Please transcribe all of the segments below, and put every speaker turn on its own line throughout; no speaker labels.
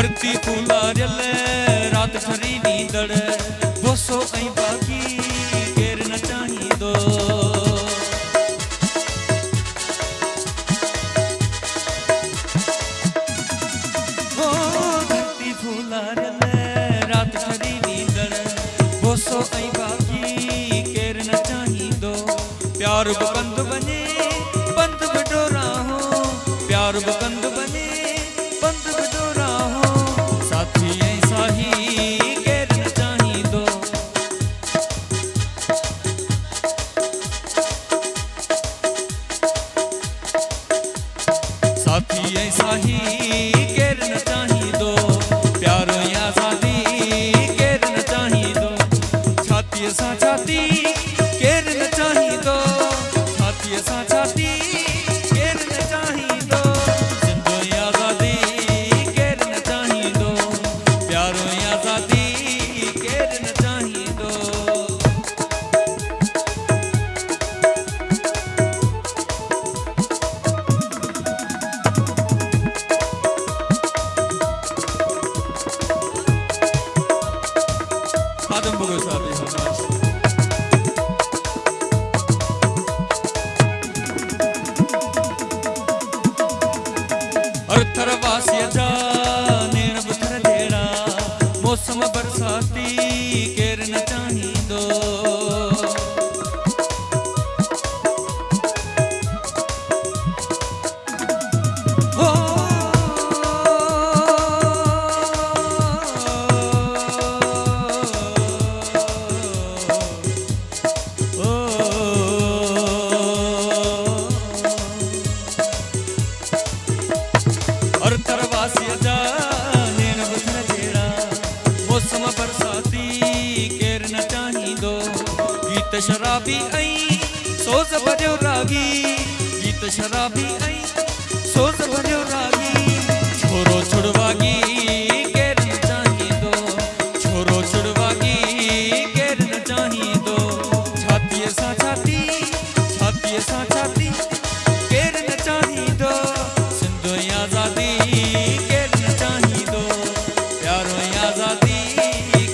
धरती फूलारियल रात ठरी नींदड़ बोसो ऐं बाकी केर न चाहींदो। धरती फूलारियल रात ठरी नींदड़ बोसो ऐं बाकी केर न चाहींदो। प्यार बि कंद वञे पंध बि डोरा हो, प्यार बि कंद वञे पंध बि डोरा हो। साथी ऐं साही केर न चाहींदो। साथी ऐं साही केर न चाहींदो। प्यार ऐं आज़ादी केर न चाहींदो। छातीअ सां छाती केर न चाहींदो। छातीअ सां छाती केर न चाहींदो। सिंध ऐं आज़ादी केर न चाहींदो। प्यार ऐं आज़ादी केर न चाहींदो। आदम बगल साहब थरवासीअ जा नेण बि थर जहिड़ा मौसम बरसाती केर न चाहींदो। थरवासीअ जा नेण बि थर जहिड़ा मौसम बरसाती केर न चाहींदो। गीत शराबी ऐं सोज़ भरियो रागी, गीत शराबी ऐं सोज़ भरियो रागी। छोरो छुड़वागी केर न चाहींदो। छोरो छुड़वागी केर न चाहींदो। छातीअ सां छाती, छातीअ सां छाती केर न चाहींदो। सिंध ऐं आज़ादी केर न चाहींदो। प्यार ऐं आज़ादी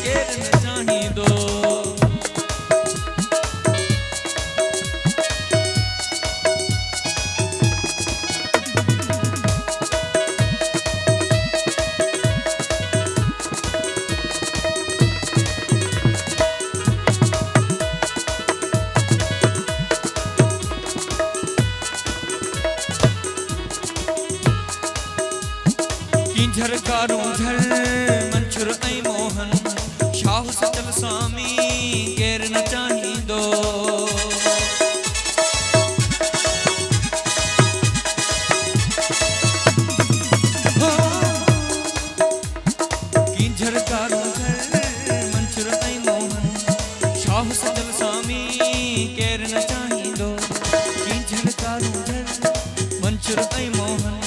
केर न चाहींदो। किंझर कारूं झर मंछुर ऐं मोहन शाह सचल स्वामी केर न चाहींदो। किंझर कारूं झर मंछुर ऐं मोहन शाह सचल स्वामी केर न चाहींदो। किंझर कारूं झर मंछुर ऐं मोहन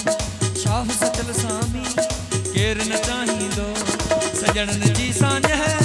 शाह सचल स्वामी केर न चाहींदो। सजणनि जी साञ है